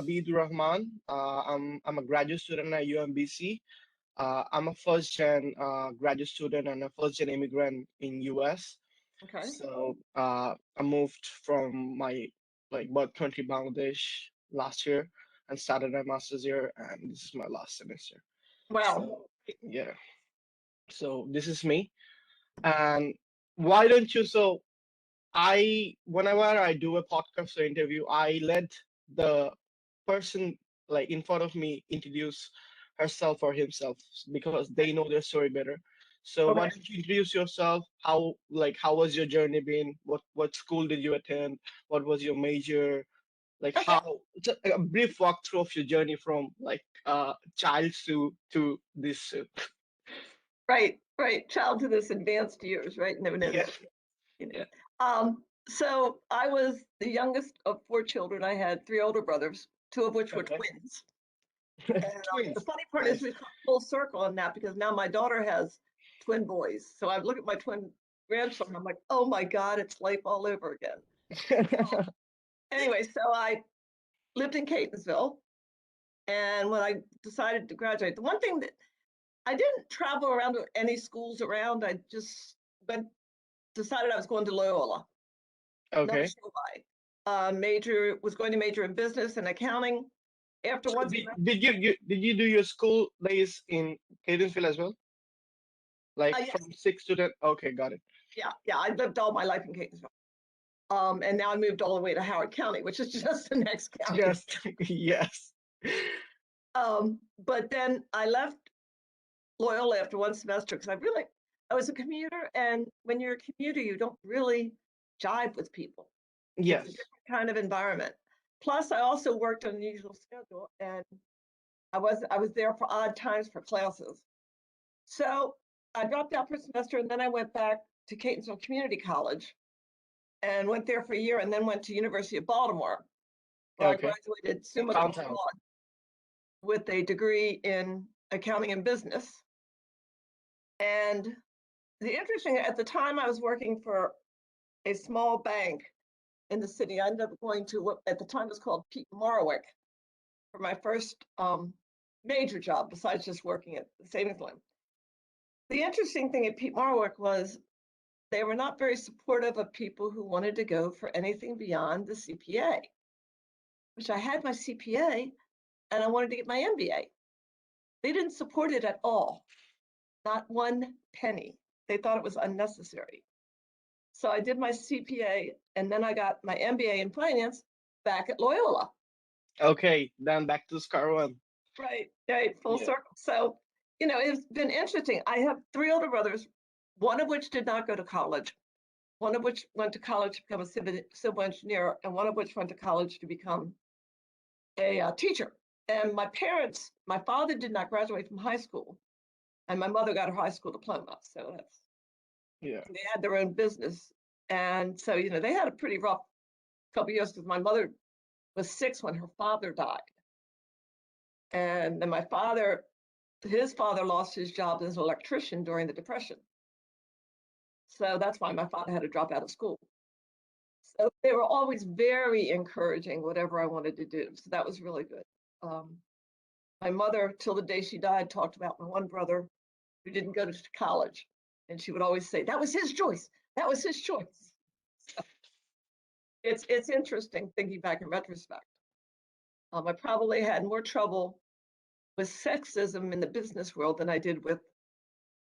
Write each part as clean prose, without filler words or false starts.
Abid Rahman. I'm a graduate student at UMBC. I'm a first gen graduate student and a first gen immigrant in US. Okay. So I moved from my birth country Bangladesh last year and started my master's here, and this is my last semester. Wow. So yeah, so this is me. And why don't you? So whenever I do a podcast or interview, I let the person in front of me introduce herself or himself because they know their story better. So why Okay. don't you introduce yourself? How was your journey been? What school did you attend? What was your major? Okay. Just a brief walkthrough of your journey from child to this. Right. Right. Child to this advanced years, right? No, no, Yeah, no. You know. yeah. So I was the youngest of four children. I had three older brothers, two of which were Okay. twins. And the Twins. funny part is Nice. we've come full circle on that because now my daughter has twin boys. So I look at my twin grandchildren, I'm like, oh my God, it's life all over again. Anyway, so I lived in Catonsville. And when I decided to graduate, the one thing that I didn't travel around to any schools around, I just decided I was going to Loyola. Not Okay. sure why. Was going to major in business and accounting. After So one did you do your school days in Catonsville as well? Like yes, from 6 to 10? Okay, got it. yeah, I lived all my life in Catonsville. And now I moved all the way to Howard County, which is just the next county. Just yes. But then I left Loyola after one semester because I was a commuter, and when you're a commuter, you don't really jive with people. It's a Yes. different kind of environment. Plus, I also worked on an unusual schedule, and I was there for odd times for classes. So I dropped out for a semester, and then I went back to Catonsville Community College and went there for a year, and then went to University of Baltimore, where I Okay. graduated In summa cum downtown. laude with a degree in accounting and business. And the interesting at the time I was working for a small bank in the city. I ended up going to what at the time was called Pete Marwick for my first major job besides just working at the savings line. The interesting thing at Pete Marwick was they were not very supportive of people who wanted to go for anything beyond the CPA, which I had my CPA and I wanted to get my MBA. They didn't support it at all, not one penny. They thought it was unnecessary. So I did my CPA and then I got my MBA in finance back at Loyola. Okay, then back to square one. Right, right, full Yeah. circle. So, it's been interesting. I have three older brothers, one of which did not go to college, one of which went to college to become a civil engineer, and one of which went to college to become a teacher. And my father did not graduate from high school, and my mother got her high school diploma. So Yeah. they had their own business. And so, they had a pretty rough couple of years because my mother was 6 when her father died. And then his father lost his job as an electrician during the Depression. So that's why my father had to drop out of school. So they were always very encouraging, whatever I wanted to do. So that was really good. Um, my mother, till the day she died, talked about my one brother who didn't go to college. And she would always say, that was his choice. That was his choice. So it's interesting thinking back in retrospect. I probably had more trouble with sexism in the business world than I did with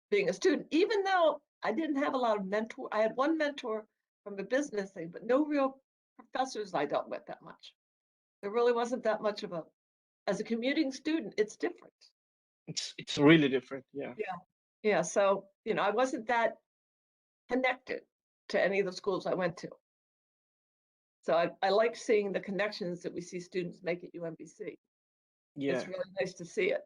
being a student, even though I didn't have a lot of mentor. I had one mentor from a business thing, but no real professors I dealt with that much. There really wasn't that much of as a commuting student, it's different. It's really different. Yeah. Yeah. Yeah. So, I wasn't that connected to any of the schools I went to. So I like seeing the connections that we see students make at UMBC. Yeah. It's really nice to see it.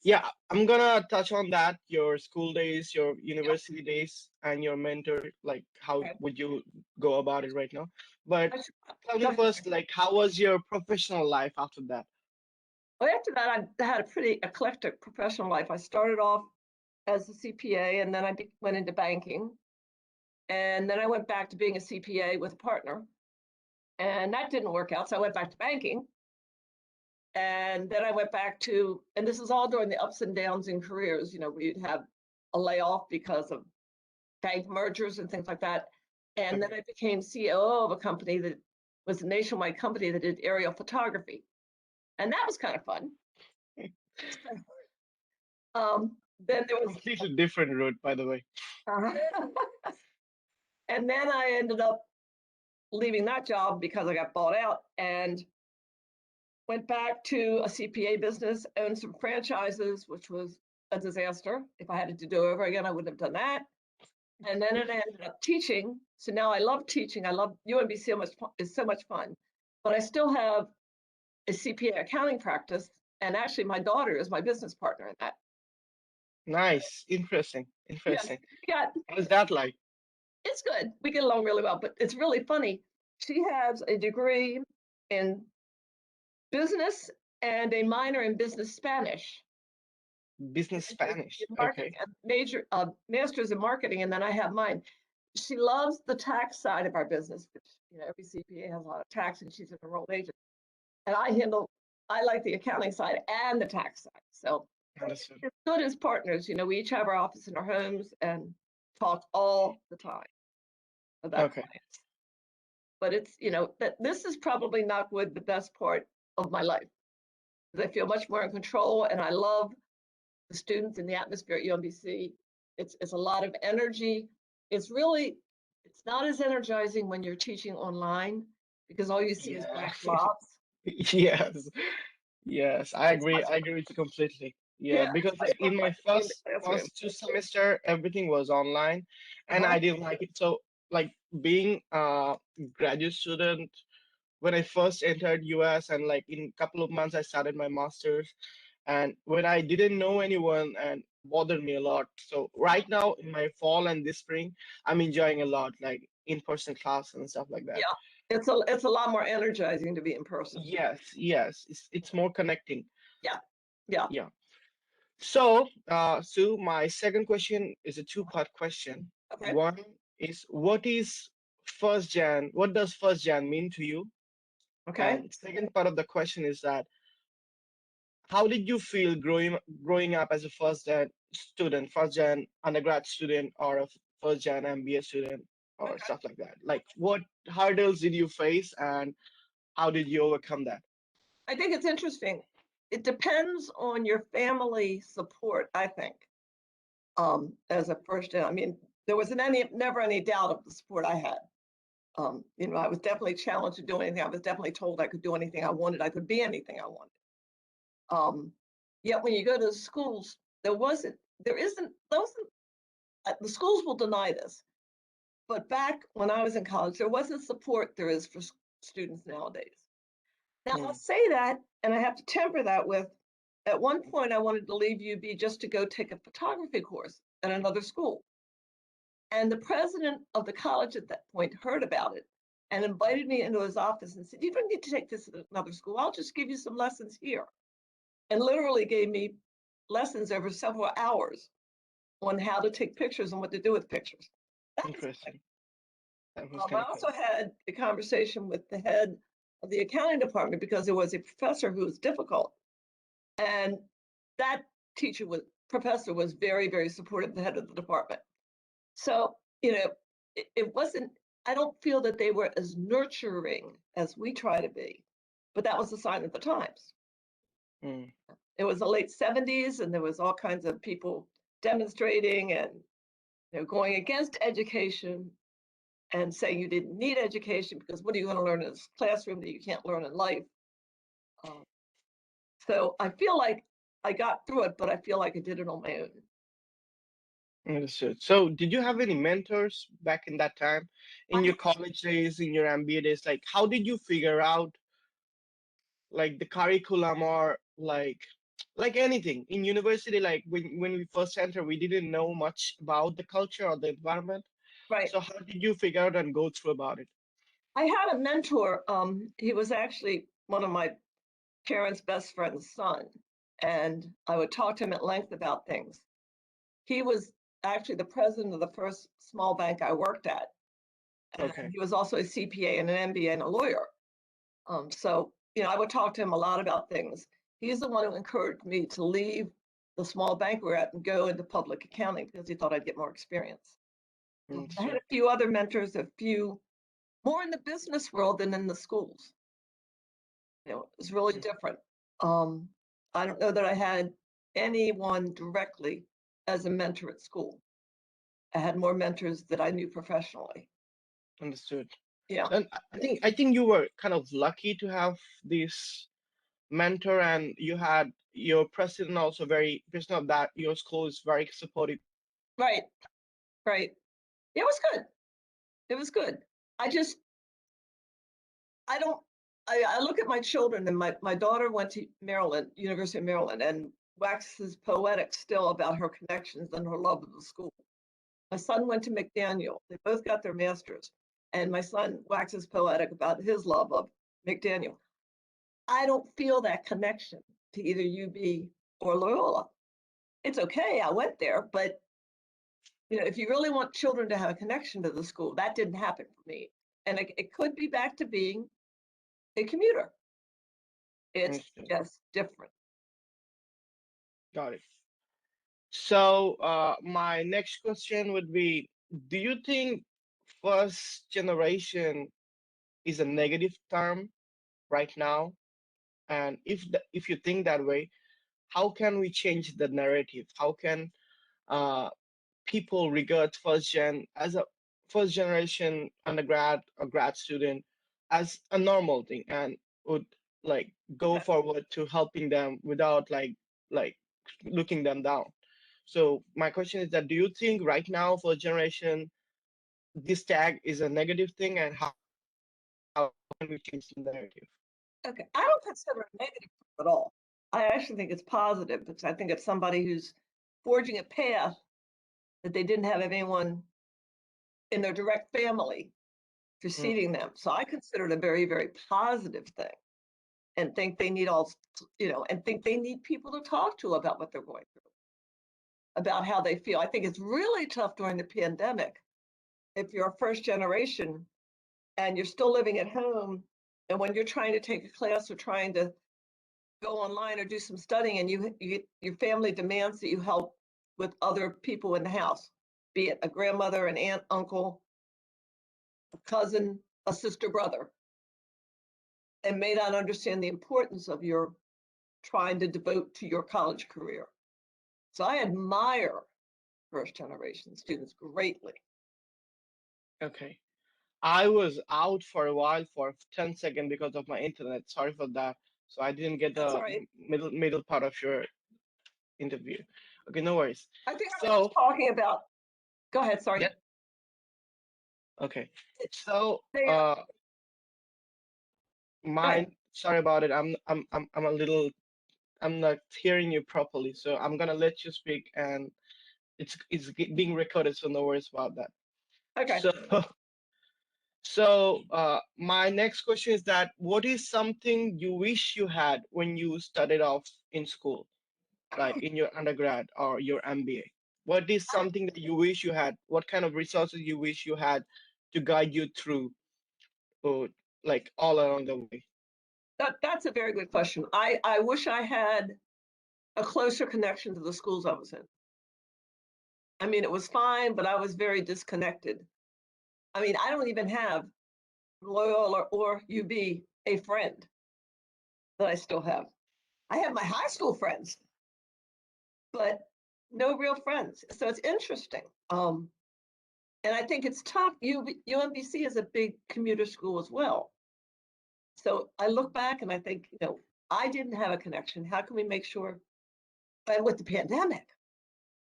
Yeah, I'm gonna touch on that, your school days, your university days, and your mentor, like how Okay. would you go about it right now? But tell me Go ahead. first, like how was your professional life after that? Well, after that, I had a pretty eclectic professional life. I started off as a CPA, and then I went into banking. And then I went back to being a CPA with a partner. And that didn't work out. So I went back to banking. And then I went back to, and this is all during the ups and downs in careers, we'd have a layoff because of bank mergers and things like that. And then I became COO of a company that was a nationwide company that did aerial photography. And that was kind of fun. Then there was Completely different route, by the way. And then I ended up leaving that job because I got bought out and went back to a CPA business, owned some franchises, which was a disaster. If I had to do it over again, I wouldn't have done that. And then it ended up teaching. So now I love teaching. I love UMBC so much. It's so much fun. But I still have a CPA accounting practice. And actually, my daughter is my business partner in that. Nice. Interesting. Yes, What is that like? it's good. We get along really well, but it's really funny. She has a degree in business and a minor in business Spanish. Business Spanish. Marketing, Okay. master's in marketing, and then I have mine. She loves the tax side of our business, which every CPA has a lot of tax, and she's an enrolled agent. And I like the accounting side and the tax side. So Understood. it's good as partners. We each have our office in our homes and talk all the time about clients. But it's, that this is probably not wood the best part of my life. I feel much more in control, and I love the students in the atmosphere at UMBC. It's a lot of energy. It's not as energizing when you're teaching online because all you see is black blobs. Yes, I agree. I agree with you completely. Yeah, because like in my first two semester, everything was online, and I didn't like it. So like being a graduate student, when I first entered US, and like in a couple of months I started my master's, and when I didn't know anyone and bothered me a lot. So right now in my fall and this spring, I'm enjoying a lot, like in-person class and stuff like that. Yeah, it's a lot more energizing to be in person. Yes, it's more connecting. Yeah. So, Sue, my second question is a two-part question. Okay. One is, what is first Jan? What does first Jan mean to you? Okay. And second part of the question is that, how did you feel growing up as a first Jan student, first Jan undergrad student, or a first Jan MBA student, or stuff like that? Like, what hurdles did you face, and how did you overcome that? I think it's interesting. It depends on your family support, I think. As a first, I mean, there was never any doubt of the support I had. I was definitely challenged to do anything. I was definitely told I could do anything I wanted. I could be anything I wanted. Yet when you go to the schools, the schools will deny this. But back when I was in college, there wasn't support there is for students nowadays. Now, I'll say that, and I have to temper that with, at one point, I wanted to leave UB just to go take a photography course at another school. And the president of the college at that point heard about it and invited me into his office and said, "You don't need to take this at another school. I'll just give you some lessons here." And literally gave me lessons over several hours on how to take pictures and what to do with pictures. Interesting. That was I kind of also cool. had a conversation with the head of the accounting department because there was a professor who was difficult. And that professor was very, very supportive, the head of the department. So, it wasn't, I don't feel that they were as nurturing as we try to be, but that was the sign of the times. It was the late 70s, and there was all kinds of people demonstrating and going against education and saying you didn't need education because what are you going to learn in this classroom that you can't learn in life? So I feel like I got through it, but I feel like I did it on my own. Understood. So, did you have any mentors back in that time, in your college days, in your MBA days? Like, how did you figure out like the curriculum, or like anything in university? Like when we first entered, we didn't know much about the culture or the environment. Right. So, how did you figure out and go through about it? I had a mentor. He was actually one of my parents' best friend's son, and I would talk to him at length about things. He was actually the president of the first small bank I worked at. And Okay. he was also a CPA and an MBA and a lawyer. So, I would talk to him a lot about things. He's the one who encouraged me to leave the small bank we're at and go into public accounting because he thought I'd get more experience. I had Understood. a few other mentors, a few more in the business world than in the schools. It's really different. Um, I don't know that I had anyone directly as a mentor at school. I had more mentors that I knew professionally. Understood. Yeah, So, and I think you were kind of lucky to have this mentor, and you had your president also very president of that your school is very supportive. right, right. It was good. It was good. I just, I don't, I look at my children, and my daughter went to Maryland, University of Maryland, and waxes poetic still about her connections and her love of the school. My son went to McDaniel. They both got their masters. And my son waxes poetic about his love of McDaniel. I don't feel that connection to either UB or Loyola. It's okay, I went there, but if you really want children to have a connection to the school, that didn't happen for me. And it could be back to being a commuter. It's Understood. just different. Got it. So my next question would be, do you think first generation is a negative term right now? And if you think that way, how can we change the narrative? How can uh, people regard first generation undergrad or grad student as a normal thing and would like go Okay. forward to helping them without like looking them down? So my question is that do you think right now for generation this tag is a negative thing, and how can we change the narrative? Okay. I don't consider it negative at all. I actually think it's positive because I think it's somebody who's forging a path that they didn't have anyone in their direct family Mm, preceding them. So I consider it a very, very positive thing and think they need and think they need people to talk to about what they're going through, about how they feel. I think it's really tough during the pandemic if you're a first generation and you're still living at home. And when you're trying to take a class or trying to go online or do some studying and your family demands that you help with other people in the house, be it a grandmother, an aunt, uncle, a cousin, a sister, brother, and may not understand the importance of your trying to devote to your college career. So I admire first generation students greatly. okay. I was out for a while for 10 seconds because of my internet. Sorry for that. So I didn't get That's the all right. middle part of your interview. Okay, no worries. I think I was just So, talking about, go ahead, sorry. yeah, okay. So, They, go ahead. sorry about it. I'm a little, I'm not hearing you properly. So I'm gonna let you speak, and being recorded, so no worries about that. Okay. So, so my next question is that what is something you wish you had when you started off in school, like in your undergrad or your MBA? What is something that you wish you had? What kind of resources you wish you had to guide you through, or like all along the way? That's a very good question. I wish I had a closer connection to the schools I was in. I mean, it was fine, but I was very disconnected. I mean, I don't even have Loyola or UB a friend that I still have. I have my high school friends, but no real friends. So it's interesting. And I think it's tough. UMBC is a big commuter school as well. So I look back and I think, I didn't have a connection. How can we make sure, and with the pandemic,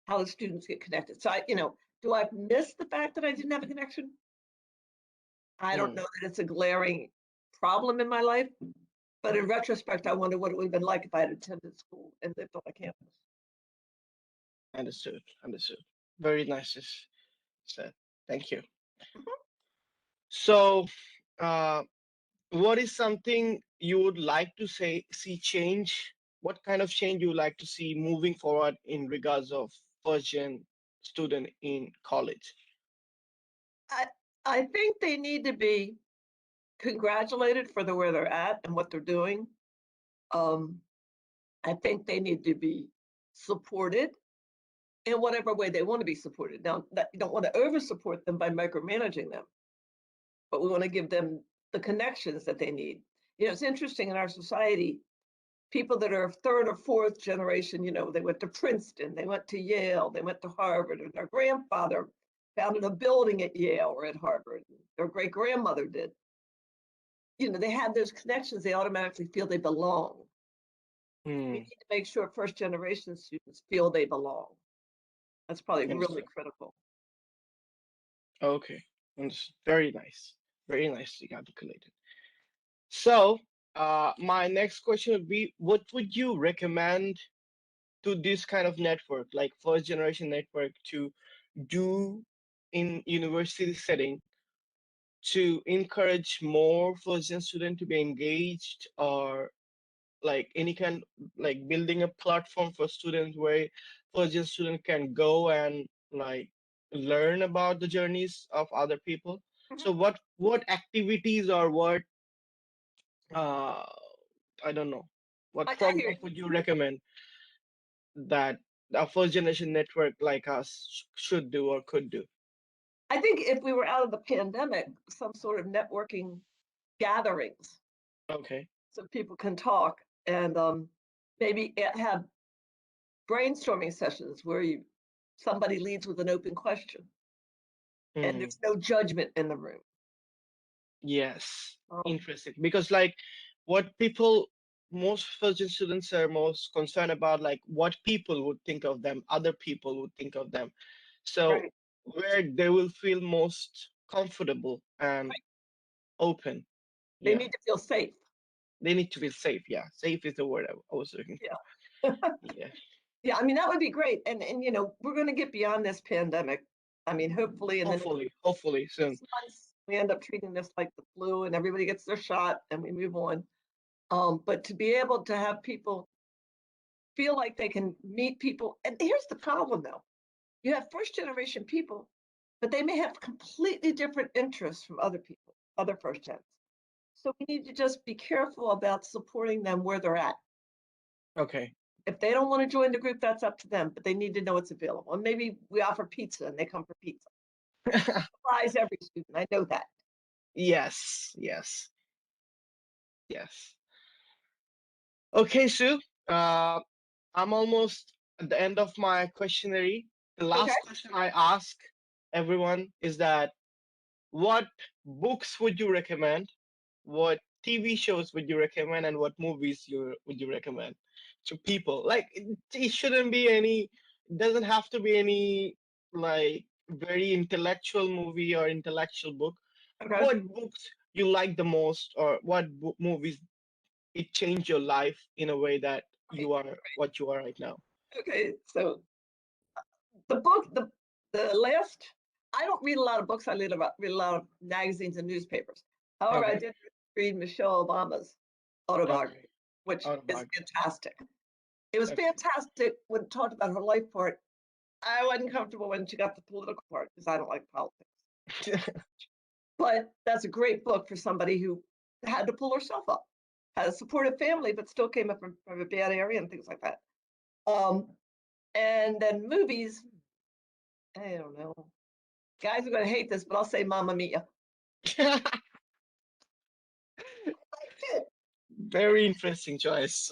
how the students get connected? So do I miss the fact that I didn't have a connection? I don't Hmm, know that it's a glaring problem in my life, but in retrospect, I wonder what it would have been like if I had attended school and lived on a campus. understood, understood. Very nice said. Thank you. Mhm. So, uh, what is something you would like to see change? What kind of change you would like to see moving forward in regards of first gen student in college? I I think they need to be congratulated for where they're at and what they're doing. I think they need to be supported in whatever way they want to be supported. Now, you don't want to over support them by micromanaging them, but we want to give them the connections that they need. It's interesting in our society, people that are third or fourth generation, they went to Princeton, they went to Yale, they went to Harvard, and their grandfather founded a building at Yale or at Harvard. Their great grandmother did. They have those connections, they automatically feel they belong. We need to make sure first generation students feel they belong. That's probably really critical. Okay, very nice, very nicely articulated. So, my next question would be, what would you recommend to this kind of network, like first generation network, to do in university setting to encourage more first gen student to be engaged, or like any kind, like building a platform for students where first gen student can go and like learn about the journeys of other people? So what activities or what uh I don't know, what I hear program you. would you recommend that a first generation network like us should do or could do? I think if we were out of the pandemic, some sort of networking gatherings Okay. so people can talk and maybe have brainstorming sessions where somebody leads with an open question and Hmm. there's no judgment in the room. Yes, Um, interesting. Because like what people, most first gen students are most concerned about, like what people would think of them, other people would think of them. So right. where they will feel most comfortable and open. They Yeah. need to feel safe. They need to feel safe. Yeah. Safe is the word I was looking for. Yeah. Yeah. Yeah, I mean, that would be great. And we're going to get beyond this pandemic. I mean, hopefully in the next Hopefully soon. 6 months, we end up treating this like the flu and everybody gets their shot and we move on. But to be able to have people feel like they can meet people. And here's the problem though. You have first generation people, but they may have completely different interests from other people, other first gens. So we need to just be careful about supporting them where they're at. Okay. If they don't want to join the group, that's up to them, but they need to know it's available. And maybe we offer pizza and they come for pizza. Applies every student. I know that. Yes, yes, yes. Okay, Sue. Uh, I'm almost at the end of my questionnaire. The Okay. last question I ask everyone is that what books would you recommend? What TV shows would you recommend? And what movies would you recommend to people? Like it shouldn't be any, it doesn't have to be any like very intellectual movie or intellectual book. Okay. What books you like the most, or what movies it changed your life in a way that Right. you are what you are right now? Okay. So the book, the last, I don't read a lot of books. I read a lot of magazines and newspapers. However, I Okay. did read Michelle Obama's autobiography, Okay. which is Autobiography. fantastic. It was Okay. fantastic when it talked about her life part. I wasn't comfortable when she got the political part because I don't like politics. But that's a great book for somebody who had to pull herself up, had a supportive family, but still came up from a bad area and things like that. And then movies, I don't know. Guys are going to hate this, but I'll say Mamma Mia. Very interesting choice.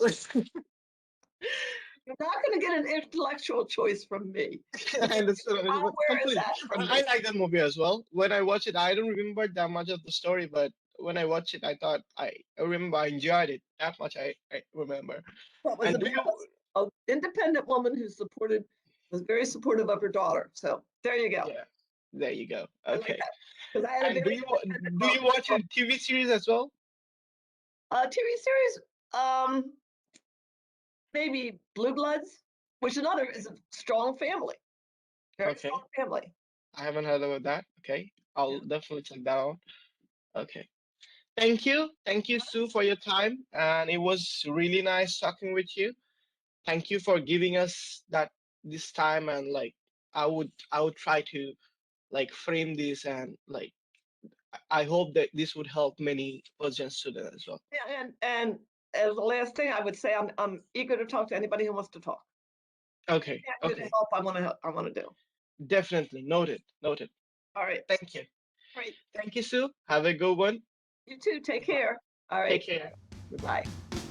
You're not going to get an intellectual choice from me. I understood. Where is Complete. that from I me? like that movie as well. When I watched it, I don't remember that much of the story, but when I watched it, I thought I remember I enjoyed it that much. I remember. That was And do you? an independent woman who was very supportive of her daughter. So there you go. Yeah, there you go. I like Okay. that because I had a And very independent do you mom. watch a TV series as well? TV series, maybe Blue Bloods, which another is a strong family, very strong Okay. family. I haven't heard about that. Okay. Yeah. I'll definitely check that out. Okay. Thank you. Thank you, Sue, for your time. And it was really nice talking with you. Thank you for giving us this time, and like I would try to like frame this, and like I hope that this would help many first-gen students as well. Yeah, and as the last thing I would say, I'm eager to talk to anybody who wants to talk. Okay, Yeah, to okay, help, I want to help. I want to do. definitely noted, noted. All right. Thank you. Great. Thank you, Sue. Have a good one. You too. Take care. All Take right. care. Goodbye. Bye.